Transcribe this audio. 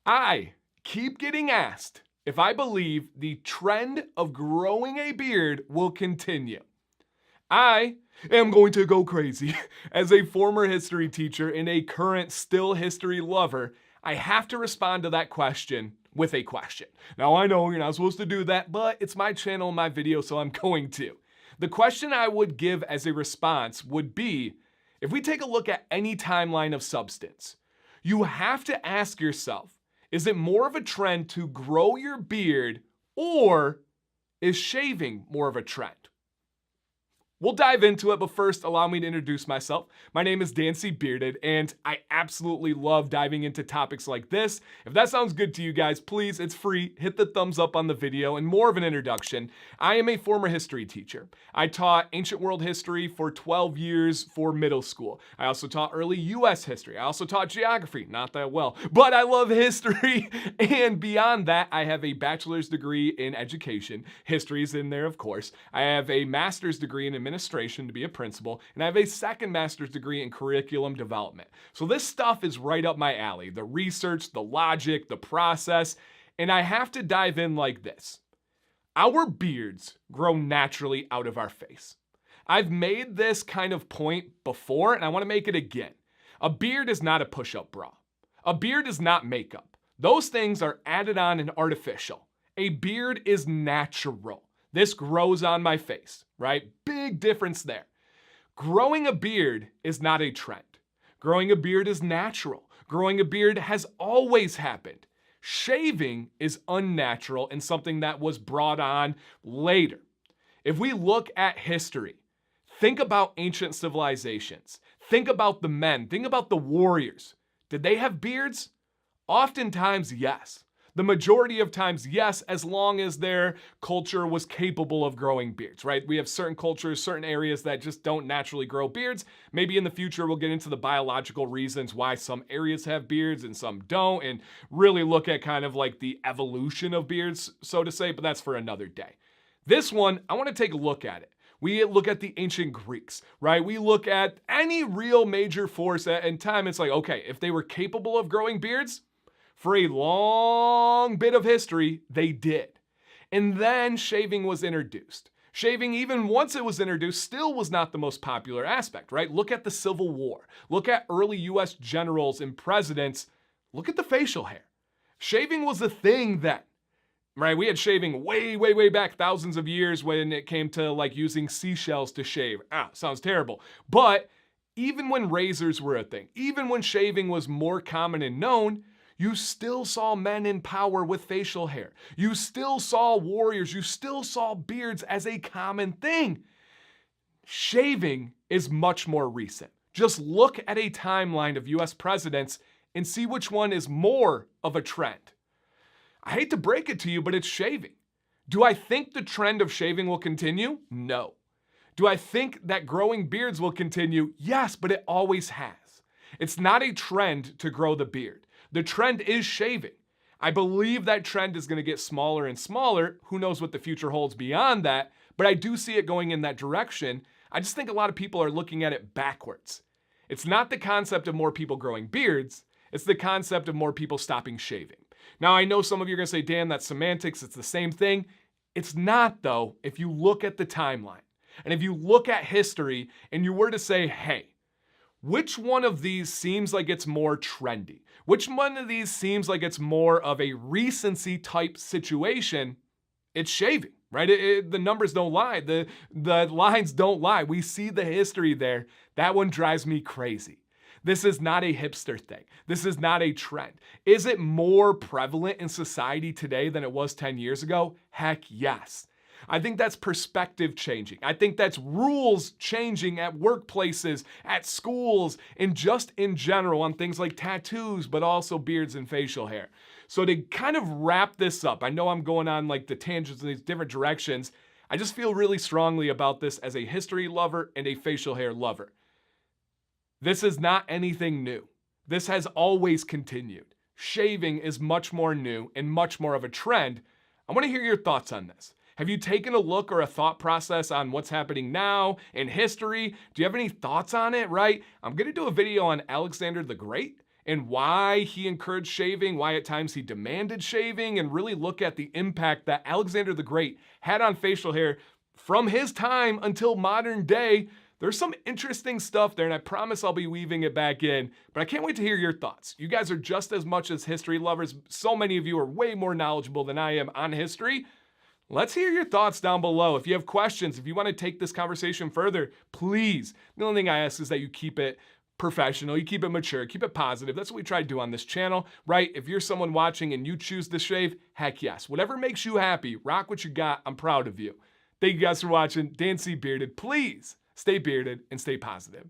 I keep getting asked if I believe the trend of growing a beard will continue. I am going to go crazy. As a former history teacher and a current still history lover, I have to respond to that question with a question. Now, I know you're not supposed to do that, but it's my channel and my video, so I'm going to. The question I would give as a response would be, if we take a look at any timeline of substance, you have to ask yourself, is it more of a trend to grow your beard, or is shaving more of a trend? We'll dive into it, but first, allow me to introduce myself. My name is Dancy Bearded, and I absolutely love diving into topics like this. If that sounds good to you guys, please, it's free. Hit the thumbs up on the video, and more of an introduction. I am a former history teacher. I taught ancient world history for 12 years for middle school. I also taught early US history. I also taught geography, not that well, but I love history. And beyond that, I have a bachelor's degree in education. History is in there, of course. I have a master's degree in administration to be a principal, and I have a second master's degree in curriculum development. So this stuff is right up my alley, the research, the logic, the process, and I have to dive in like this. Our beards grow naturally out of our face. I've made this kind of point before, and I want to make it again. A beard is not a push-up bra. A beard is not makeup. Those things are added on and artificial. A beard is natural. This grows on my face, right? Big difference there. Growing a beard is not a trend. Growing a beard is natural. Growing a beard has always happened. Shaving is unnatural and something that was brought on later. If we look at history, think about ancient civilizations. Think about the men. Think about the warriors. Did they have beards? Oftentimes, yes. The majority of times, yes, as long as their culture was capable of growing beards, right? We have certain cultures, certain areas that just don't naturally grow beards. Maybe in the future, we'll get into the biological reasons why some areas have beards and some don't, and really look at kind of like the evolution of beards, so to say, but that's for another day. This one, I want to take a look at it. We look at the ancient Greeks, right? We look at any real major force in time. It's like, okay, if they were capable of growing beards, for a long bit of history, they did. And then shaving was introduced. Shaving, even once it was introduced, still was not the most popular aspect, right? Look at the Civil War. Look at early US generals and presidents. Look at the facial hair. Shaving was a thing then, right? We had shaving way, way, way back thousands of years when it came to like using seashells to shave. Sounds terrible. But even when razors were a thing, even when shaving was more common and known, you still saw men in power with facial hair. You still saw warriors. You still saw beards as a common thing. Shaving is much more recent. Just look at a timeline of US presidents and see which one is more of a trend. I hate to break it to you, but it's shaving. Do I think the trend of shaving will continue? No. Do I think that growing beards will continue? Yes, but it always has. It's not a trend to grow the beard. The trend is shaving. I believe that trend is going to get smaller and smaller. Who knows what the future holds beyond that, but I do see it going in that direction. I just think a lot of people are looking at it backwards. It's not the concept of more people growing beards. It's the concept of more people stopping shaving. Now, I know some of you are going to say, Dan, that's semantics. It's the same thing. It's not, though, if you look at the timeline. And if you look at history and you were to say, hey, which one of these seems like it's more trendy? Which one of these seems like it's more of a recency type situation? It's shaving, right? The numbers don't lie. The lines don't lie. We see the history there. That one drives me crazy. This is not a hipster thing. This is not a trend. Is it more prevalent in society today than it was 10 years ago? Heck yes. I think that's perspective changing. I think that's rules changing at workplaces, at schools, and just in general on things like tattoos, but also beards and facial hair. So to kind of wrap this up, I know I'm going on like the tangents in these different directions. I just feel really strongly about this as a history lover and a facial hair lover. This is not anything new. This has always continued. Shaving is much more new and much more of a trend. I want to hear your thoughts on this. Have you taken a look or a thought process on what's happening now in history? Do you have any thoughts on it, right? I'm going to do a video on Alexander the Great and why he encouraged shaving, why at times he demanded shaving, and really look at the impact that Alexander the Great had on facial hair from his time until modern day. There's some interesting stuff there, and I promise I'll be weaving it back in, but I can't wait to hear your thoughts. You guys are just as much as history lovers. So many of you are way more knowledgeable than I am on history. Let's hear your thoughts down below. If you have questions, if you want to take this conversation further, please. The only thing I ask is that you keep it professional, you keep it mature, keep it positive. That's what we try to do on this channel, right? If you're someone watching and you choose to shave, heck yes. Whatever makes you happy, rock what you got. I'm proud of you. Thank you guys for watching. Dan C. Bearded. Please stay bearded and stay positive.